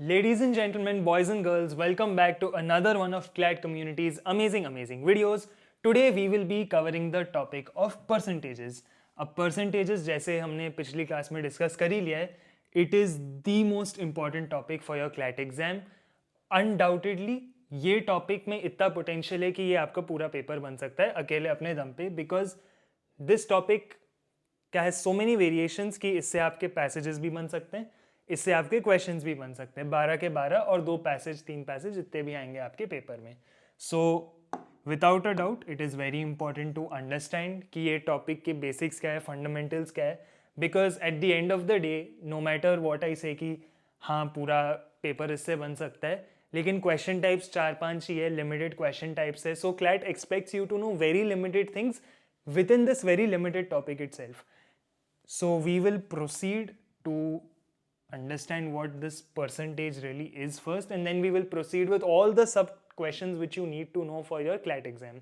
Ladies and gentlemen, boys and girls, welcome back to another one of CLAT Community's amazing videos. Today we will be covering the topic of percentages. अब percentages जैसे हमने पिछली class में discuss कर ही लिया है, it is the most important topic for your CLAT exam. Undoubtedly ये topic में इतना पोटेंशियल है कि ये आपका पूरा पेपर बन सकता है अकेले अपने दम पे, बिकॉज दिस टॉपिक क्या है, सो मेनी वेरिएशंस कि इससे आपके पैसेजेस भी बन सकते हैं, इससे आपके क्वेश्चंस भी बन सकते हैं, 12 के 12 और 2 पैसेज 3 पैसेज जितने भी आएंगे आपके पेपर में. So without a doubt it is very important to understand कि ये टॉपिक के बेसिक्स क्या है, फंडामेंटल्स क्या है, because at the end of the day no matter what I say कि हाँ पूरा पेपर इससे बन सकता है, लेकिन क्वेश्चन टाइप्स 4-5 ही है, लिमिटेड क्वेश्चन टाइप्स है. So CLAT expects you to know very limited things within this very limited topic itself. So we will proceed to understand what this percentage really is first, and then we will proceed with all the sub questions which you need to know for your CLAT exam.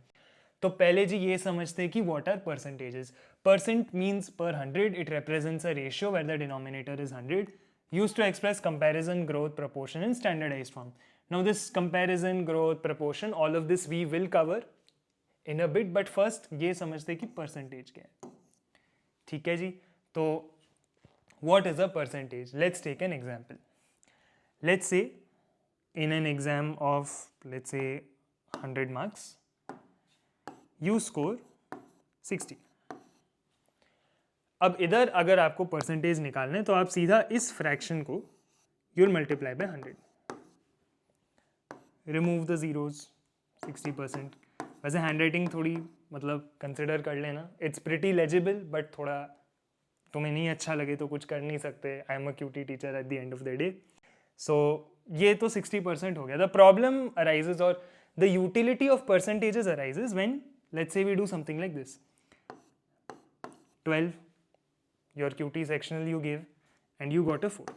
तो पहले जी ये समझते हैं कि what are percentages. Percent means per 100. It represents a ratio where the denominator is 100, used to express comparison, growth, proportion in standardized form. Now this comparison, growth, proportion, all of this we will cover in a bit, but first ये समझते हैं कि percentage क्या है. ठीक है जी. तो what is a percentage? Let's take an example. Let's say in an exam of, let's say 100 marks, you score 60. अब इधर अगर आपको परसेंटेज निकालना है तो आप सीधा इस फ्रैक्शन को you'll multiply by 100. Remove the zeros, 60%. वैसे हैंड राइटिंग थोड़ी मतलब कंसिडर कर लेना, इट्स प्रिटी लेजिबल, बट थोड़ा तुम्हें नहीं अच्छा लगे तो कुछ कर नहीं सकते. I am a QT teacher at the end of the day. So ये तो 60% हो गया. द प्रॉब्लम अराइजेज और the utility of percentages arises when let's say we do something like this. 12 your QT sectional you give and you got a 4.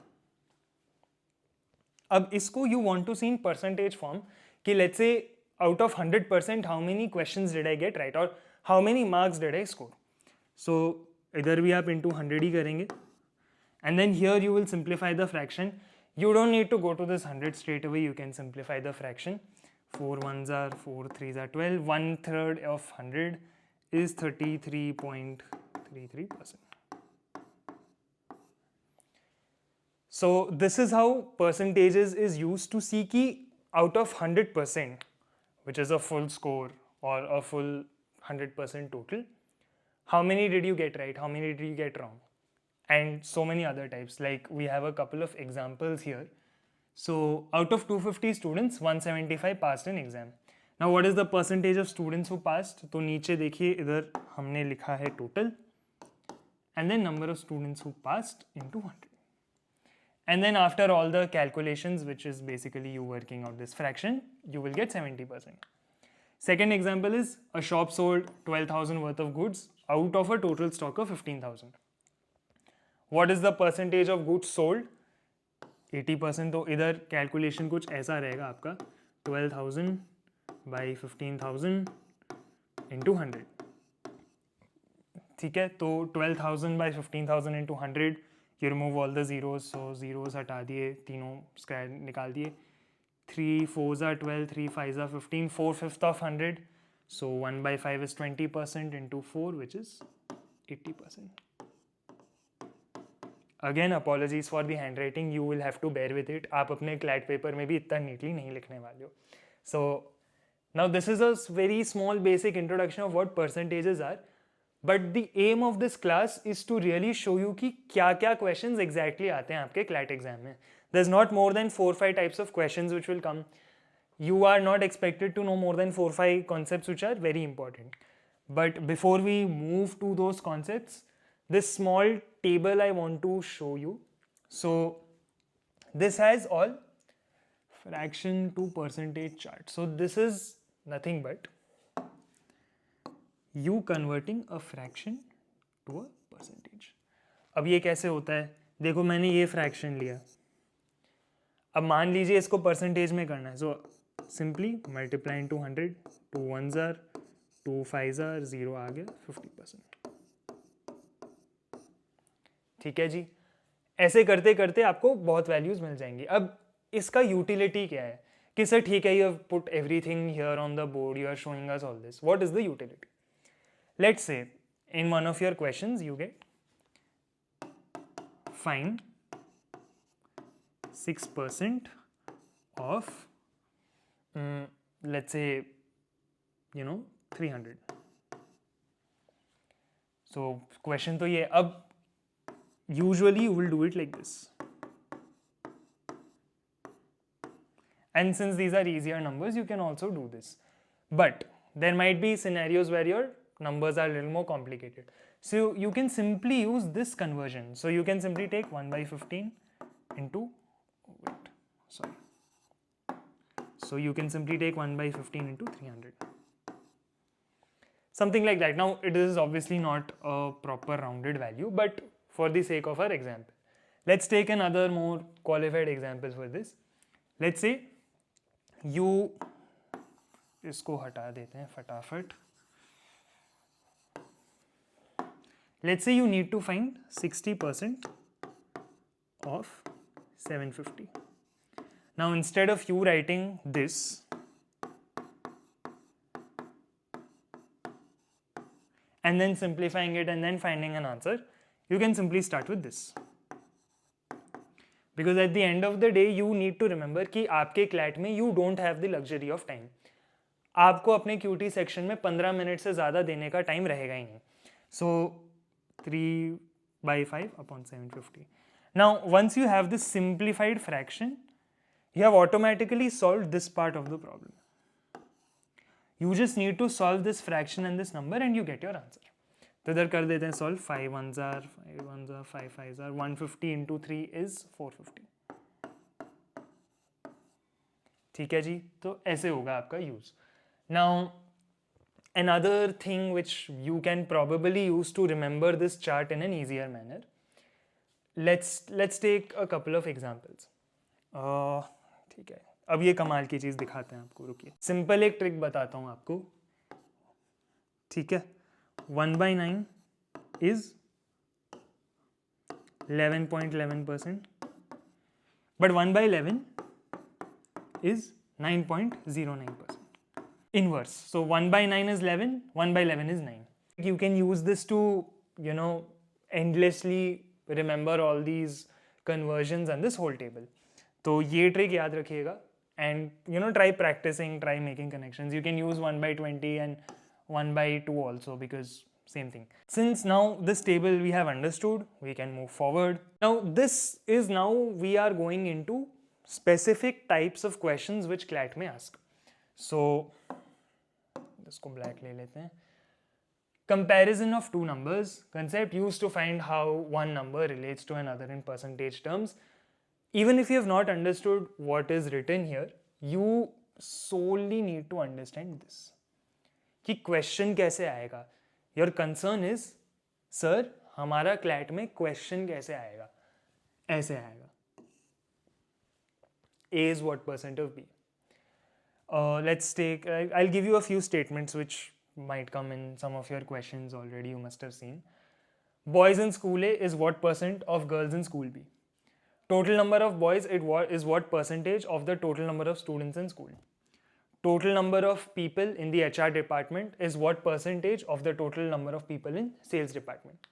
अब इसको you want to see in percentage form कि let's say out of 100% how many questions did I get right or how many marks did I score. So इधर भी आप into 100 ही करेंगे, and then here you will simplify the fraction. You don't need to go to this 100 straight away, you can simplify the fraction. 4 1s are 4 3s are 12. 1/3 of 100 is 33.33%. So this is how percentages is used to see कि out of 100%, which is a full score or a full 100% total, how many did you get right, how many did you get wrong, and so many other types. Like we have a couple of examples here. So out of 250 students, 175 passed an exam. Now what is the percentage of students who passed? तो नीचे देखिए इधर हमने लिखा है total and then number of students who passed into 100. And then after all the calculations, which is basically you working out this fraction, you will get 70%. Second example is a shop sold 12,000 worth of goods out of a total stock of 15,000. What is the percentage of goods sold? 80%. तो इधर calculation कुछ ऐसा रहेगा आपका 12,000 by 15,000 into 100. ठीक है, तो 12,000 by 15,000 into 100. You remove all the zeros, so zeros हटा दिए, तीनों स्क्वायर निकाल दिए. 3 4s are 12, 3 5s are 15, 4/5 of 100. So 1/5 is 20% into 4, which is 80%. Again, apologies for the handwriting. You will have to bear with it. आप अपने CLAT paper में भी इतना नीटली नहीं लिखने वाले हो. So now this is a very small basic introduction of what percentages are. But the aim of this class is to really show you कि क्या क्या questions exactly आते हैं आपके CLAT exam में. There's not more than 4-5 types of questions which will come. You are not expected to know more than 4-5 concepts which are very important. But before we move to those concepts, this small table I want to show you. So this has all fraction to percentage chart. So this is nothing but you converting a fraction to a percentage. अब ये कैसे होता है, देखो मैंने ये fraction लिया, अब मान लीजिए इसको परसेंटेज में करना है. So simply multiply into 100. 2 1s are 2 5s are 0 आ गया 50%. ठीक है जी. ऐसे करते करते आपको बहुत वैल्यूज मिल जाएंगी. अब इसका यूटिलिटी क्या है कि सर ठीक है, you have put everything here on the board, you are showing us all this, what is the utility? Let's say in one of your questions you get find 6% of let's say 300. So question तो ये, अब usually you will do it like this, and since these are easier numbers you can also do this, but there might be scenarios where your numbers are a little more complicated. So you can simply use this conversion. So you can simply take 1 by 15 into, So you can simply take 1 by 15 into 300. Something like that. Now it is obviously not a proper rounded value, but for the sake of our example, let's take another more qualified example for this. Let's say you, इसको हटा देते हैं फटाफट. Let's say you need to find 60% of 750. Now instead of you writing this, and then simplifying it and then finding an answer, you can simply start with this. Because at the end of the day you need to remember कि आपके CLAT में you don't have the luxury of time. आपको अपने QT section में 15 minute से ज़्यादा देने का टाइम रहेगा ही नहीं. So 3 by 5 upon 750. Now once you have this simplified fraction, you have automatically solved this part of the problem. You just need to solve this fraction and this number and you get your answer. तो इधर कर देते हैं solve. 5 ones are 5 ones are 5 5s are 150 into 3 is 450. ठीक है जी, तो ऐसे होगा आपका use. Now another thing which you can probably use to remember this chart in an easier manner, let's take a couple of examples. ठीक है, अब ये कमाल की चीज़ दिखाते हैं आपको, रुकिए. सिंपल एक ट्रिक बताता हूँ आपको, ठीक है. 1 by 9 is 11.11%, but 1 by 11 is 9.09%. Inverse. So 1 by 9 is 11, 1 by 11 is 9. You can use this to, endlessly remember all these conversions and this whole table. तो ये trick याद रखिएगा and try practicing, try making connections. You can use 1 by 20 and 1 by 2 also, because same thing. Since now this table we have understood, we can move forward. Now we are going into specific types of questions which CLAT may ask. So इसको black ले लेते हैं. Comparison of two numbers concept used to find how one number relates to another in percentage terms. Even if you have not understood what is written here, you solely need to understand this. कि question कैसे आएगा? Your concern is, sir, हमारा CLAT में question कैसे आएगा? ऐसे आएगा. A is what percent of B? Let's take, I'll give you a few statements which might come in some of your questions already, you must have seen. Boys in school A is what percent of girls in school B? Total number of boys is what percentage of the total number of students in school? Total number of people in the HR department is what percentage of the total number of people in sales department?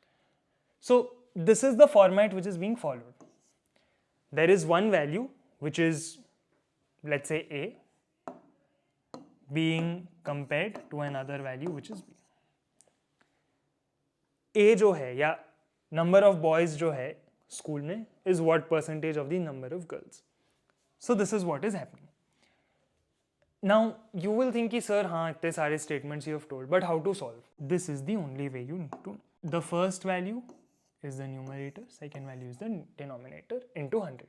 So this is the format which is being followed. There is one value which is, let's say A, being compared to another value which is B. A जो है या number of boys जो है school में is what percentage of the number of girls. So this is what is happening. Now you will think कि sir हाँ इतने सारे statements you have told, but how to solve? This is the only way you need to. The first value is the numerator, second value is the denominator into 100.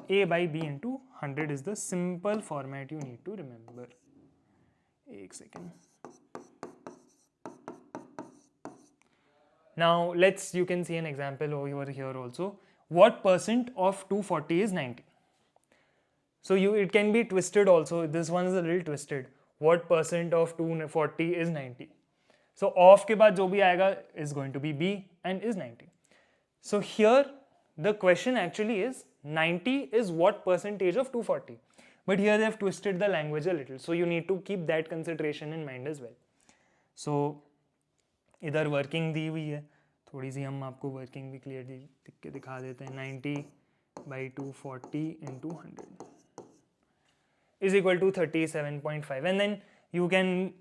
A by B into 100 is the simple format you need to remember. एक second. Now you can see an example over here also. What percent of 240 is 90? So it can be twisted also. This one is a little twisted. What percent of 240 is 90? So off के बाद जो भी आएगा is going to be B and is 90. So here the question actually is 90 is what percentage of 240? But here they have twisted the language a little, so you need to keep that consideration in mind as well. So इधर working दी हुई है, थोड़ी सी हम आपको working भी clearly लिख के दिखा देते हैं. 90/240 into 100 is equal to 37.5. And then you can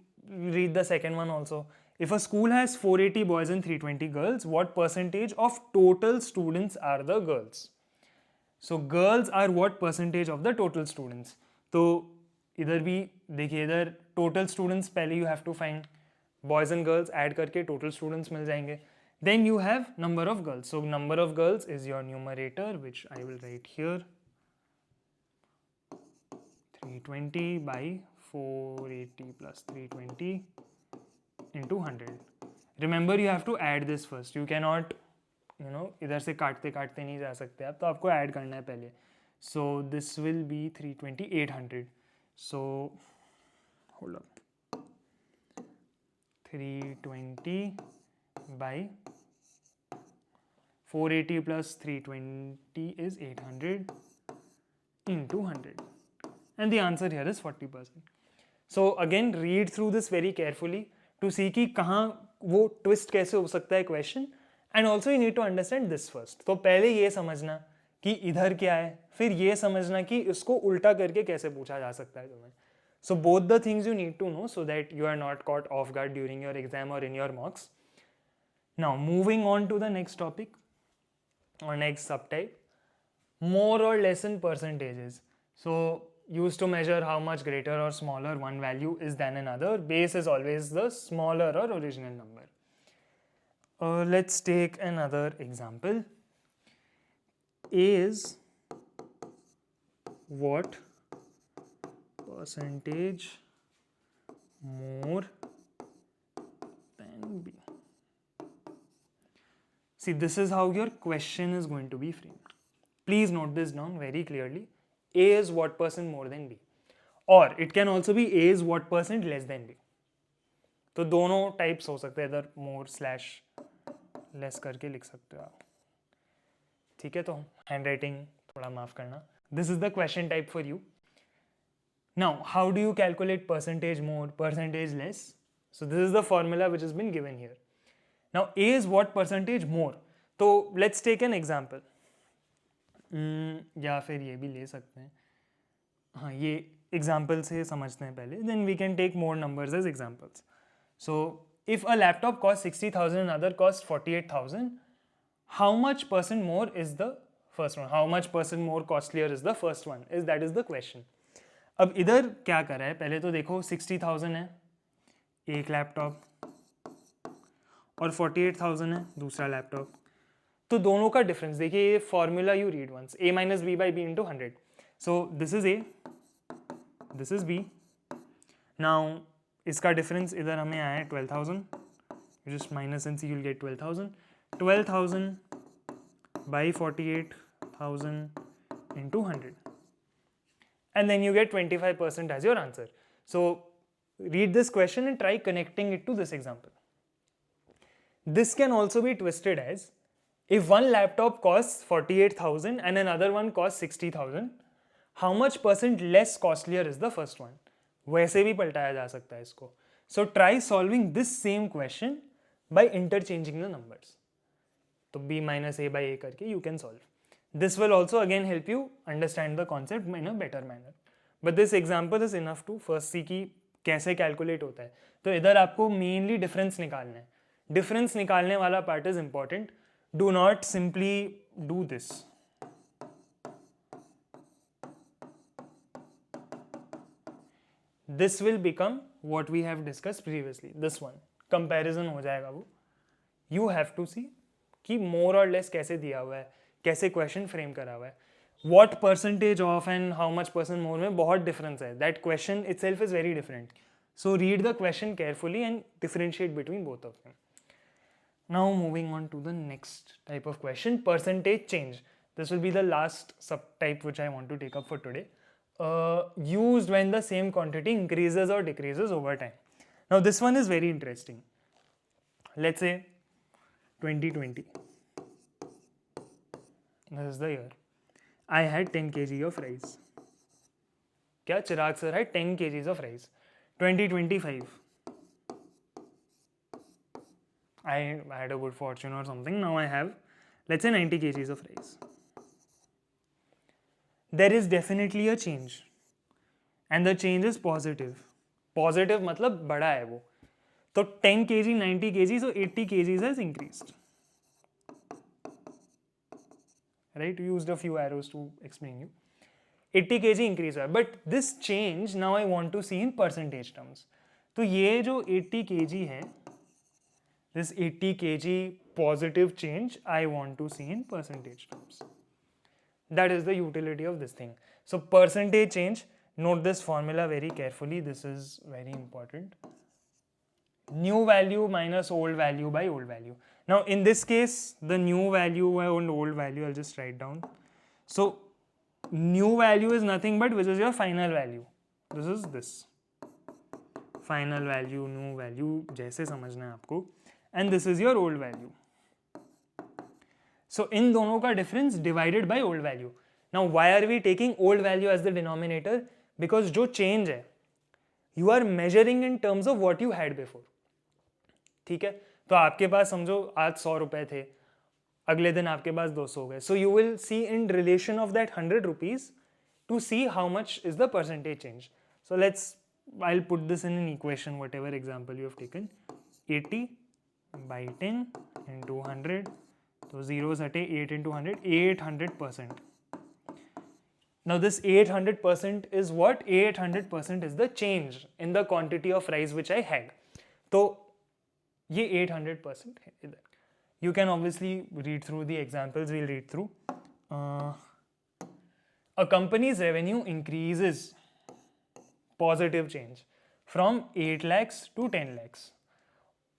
read the second one also. If a school has 480 boys and 320 girls, what percentage of total students are the girls? So girls are what percentage of the total students? तो इधर भी देखिए, इधर total students पहले you have to find, boys and girls add करके total students मिल जाएंगे. Then you have number of girls. So number of girls is your numerator, which I will write here. 320 by 480 plus 320 into 100. Remember, you have to add this first. You cannot, इधर से काटते काटते नहीं जा सकते आप, तो आपको add करना है पहले. So this will be 320, 800. So hold on. 320 by 480 plus 320 is 800 into 100. And the answer here is 40%. So again, read through this very carefully to see कि कहाँ वो twist कैसे हो सकता है question. And also you need to understand this first. तो पहले ये समझना कि इधर क्या है, फिर ये समझना कि इसको उल्टा करके कैसे पूछा जा सकता है तुम्हें. So both the things you need to know so that you are not caught off guard during your exam or in your mocks. Now moving on to the next topic or next subtype, more or less in percentages. So used to measure how much greater or smaller one value is than another. Base is always the smaller or original number. Let's take another example. A is what percentage more than B? See, this is how your question is going to be framed. Please note this down very clearly. A is what percent more than B, or it can also be A is what percent less than B. तो दोनों types हो सकते हैं, इधर मोर slash less करके लिख सकते हो आप. ठीक है, तो हैंड राइटिंग थोड़ा माफ करना. This is the question type for you. Now, how do you calculate percentage more, percentage less? So this is the formula which has been given here. Now, A is what percentage more. So let's take an example. या फिर ये भी ले सकते हैं. हाँ, ये example से समझते हैं पहले. Then we can take more numbers as examples. So if a laptop costs 60,000 and other costs 48,000, how much percent more is the first one? How much percent more costlier is the first one? That is the question. अब इधर क्या कर रहा है, पहले तो देखो 60,000 है एक लैपटॉप और 48,000 है दूसरा लैपटॉप. तो दोनों का डिफरेंस देखिए, ये formula you read once, a minus b by b into 100. So this is a, this is b. Now इसका डिफरेंस इधर हमें आया है 12,000. You just minus and see, you will get 12,000. 12,000 by 48,000 into 100. And then you get 25% as your answer. So read this question and try connecting it to this example. This can also be twisted as, if one laptop costs 48,000 and another one costs 60,000, how much percent less costlier is the first one? वैसे भी पलटाया जा सकता है इसको. So try solving this same question by interchanging the numbers. तो b minus a by a करके you can solve. This will also again help you understand the concept in a better manner. But this example is enough to first see कि कैसे calculate होता है. तो इधर आपको mainly difference निकालना है. Difference निकालने वाला part is important. Do not simply do this. This will become what we have discussed previously. This one. Comparison हो जाएगा वो. You have to see कि more or less कैसे दिया हुआ है, कैसे क्वेश्चन फ्रेम करा हुआ है. What percentage of and how much percent more में बहुत डिफरेंस है. That question itself is very different. So read the question carefully and differentiate between both of them. Now moving on to the next type of question, percentage change. This will be the last subtype which I want to take up for today. Used when the same quantity increases or decreases over time. Now this one is very interesting. Let's say 2020. This is the year. I had 10 kg of rice. क्या चिराग sir had 10 kgs of rice. 2025. I had a good fortune or something. Now I have, let's say, 90 kgs of rice. There is definitely a change. And the change is positive. Positive मतलब बड़ा है वो. तो 10 kg, 90 kg, so 80 kgs has increased. Right? We used a few arrows to explain you. 80 kg increase हुआ है. But this change now I want to see in percentage terms. तो ये जो 80 kg है, this 80 kg positive change I want to see in percentage terms. That is the utility of this thing. So percentage change, note this formula very carefully. This is very important. New value minus old value by old value. Now in this case, the new value and old value, I'll just write down. So new value is nothing but which is your final value. This is this. Final value, new value, जैसे समझना है आपको. And this is your old value. So इन दोनों का difference divided by old value. Now why are we taking old value as the denominator? Because जो change है, you are measuring in terms of what you had before. ठीक है, तो आपके पास समझो आज 100 रुपए थे, अगले दिन आपके पास 200 हो गए. So you will see in relation of that 100 rupees to see how much is the percentage change. So I'll put this in an equation, whatever example you have taken. 80 by 10 into 100. So zeros hate, 8 into 100, 800%. Now this 800% is what? 800% is the change in the quantity of rice which I had. So ये 800% है इधर. You can obviously read through the examples we'll read through. A company's revenue increases, positive change, from 8 lakhs to 10 lakhs.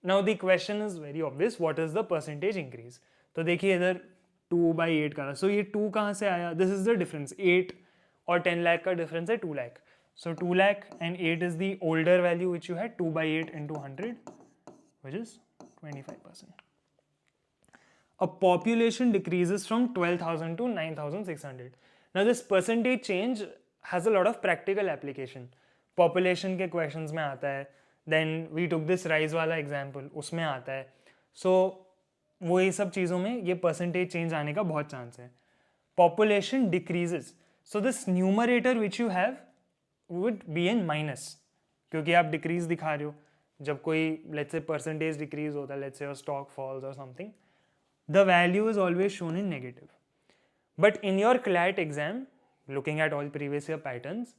Now the question is very obvious, what is the percentage increase? तो देखिए इधर 2 by 8 का, so ये 2 कहाँ से आया? This is the difference. 8 और 10 lakh का difference है 2 lakh. So 2 lakh and 8 is the older value which you had. 2 by 8 into 100, which is 25%. A population decreases from 12,000 to 9,600. Now this percentage change has a lot of practical application. Population के questions में आता है. Then we took this rise वाला example, उसमें आता है. So वो ये सब चीज़ों में ये percentage change आने का बहुत chance है. Population decreases. So this numerator which you have would be in minus, क्योंकि आप decrease दिखा रहे हो. जब कोई let's say percentage decrease होता है, let's say your stock falls or something, the value is always shown in negative. But in your CLAT exam, looking at all previous year patterns,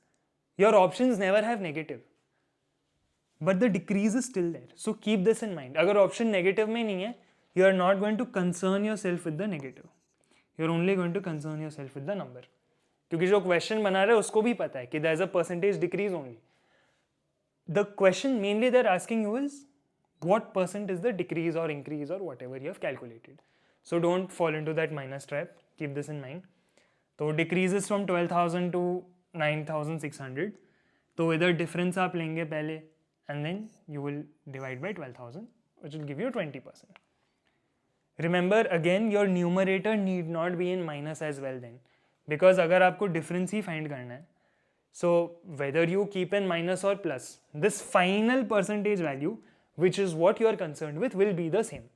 your options never have negative. But the decrease is still there. So keep this in mind. अगर option negative में नहीं है, you are not going to concern yourself with the negative. You are only going to concern yourself with the number. क्योंकि जो question बना रहे हैं उसको भी पता है कि there is a percentage decrease only. The question mainly they're asking you is what percent is the decrease or increase or whatever you have calculated. So don't fall into that minus trap. Keep this in mind. So decreases from 12,000 to 9,600. तो इधर difference आप लेंगे पहले and then you will divide by 12,000, which will give you 20%. Remember again, your numerator need not be in minus as well then, because अगर आपको difference ही find करना है, so whether you keep in minus or plus, this final percentage value, which is what you are concerned with, will be the same.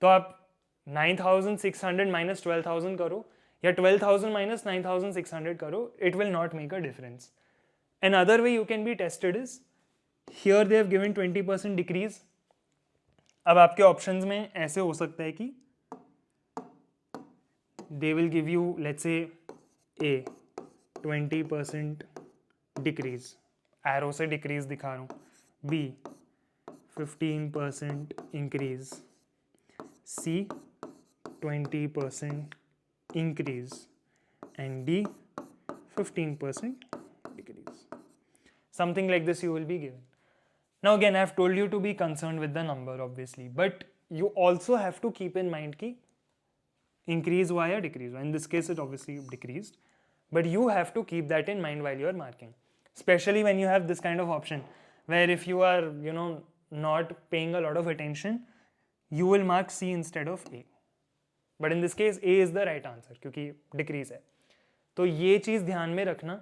तो आप 9,600 minus 12,000 करो या 12,000 minus 9,600 करो, it will not make a difference. Another way you can be tested is, here they have given 20% decrease. अब आपके options में ऐसे हो सकता है कि they will give you, let's say, A 20% decrease, arrow से decrease दिखा रहा हूँ, B 15% increase, C 20% increase, and D 15% decrease. Something like this you will be given. Now again, I have told you to be concerned with the number obviously, but you also have to keep in mind कि increase हुआ या decrease हुआ. In this case it obviously decreased, but you have to keep that in mind while you are marking, especially when you have this kind of option where if you are not paying a lot of attention, you will mark C instead of A. But in this case A is the right answer क्योंकि decrease है. तो ये चीज़ ध्यान में रखना,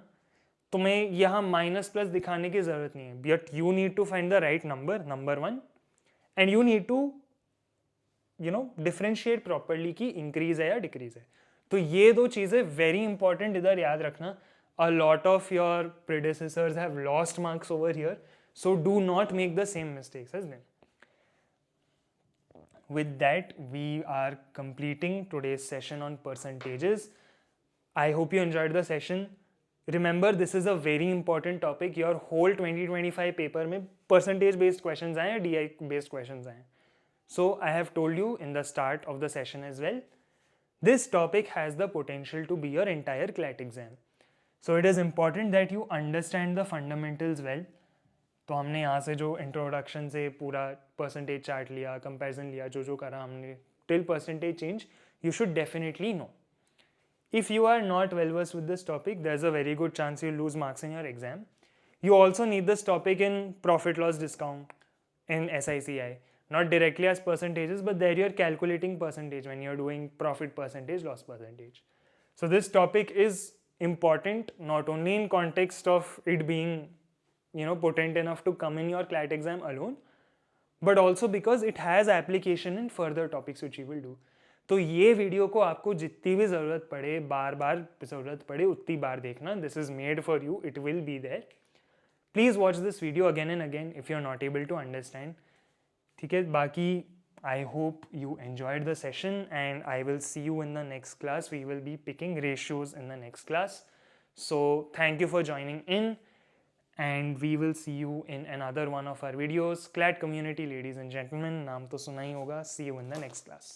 तुम्हें यहाँ minus plus दिखाने की ज़रूरत नहीं है, but you need to find the right number, number 1, and you need to differentiate properly कि इंक्रीज है या डिक्रीज है। तो ये दो चीज़ें वेरी इंपॉर्टेंट इधर याद रखना। A lot of your predecessors have lost marks over here, so do not make the same mistakes as them. With that, we are completing today's session on percentages. I hope you enjoyed the session. Remember, this is a very important topic. Your whole 2025 paper में percentage based questions आए हैं, DI based questions आए हैं. So I have told you in the start of the session as well, this topic has the potential to be your entire CLAT exam. So it is important that you understand the fundamentals well. तो हमने यहाँ से जो introduction से पूरा percentage chart लिया, comparison लिया, जो करा हमने till percentage change, you should definitely know. If you are not well versed with this topic, there is a very good chance you lose marks in your exam. You also need this topic in profit loss discount in SICI, not directly as percentages, but there you're calculating percentage when you're doing profit percentage, loss percentage. So this topic is important not only in context of it being potent enough to come in your CLAT exam alone, but also because it has application in further topics which you will do. तो ये video को आपको जितनी भी ज़रूरत पड़े, बार बार ज़रूरत पड़े, उतनी बार देखना. This is made for you, it will be there. Please watch this video again and again if you are not able to understand. ठीक है, बाकी I hope you enjoyed the session and I will see you in the next class. We will be picking ratios in the next class. So thank you for joining in. And we will see you in another one of our videos. CLAT Community, ladies and gentlemen, नाम तो सुना ही होगा. See you in the next class.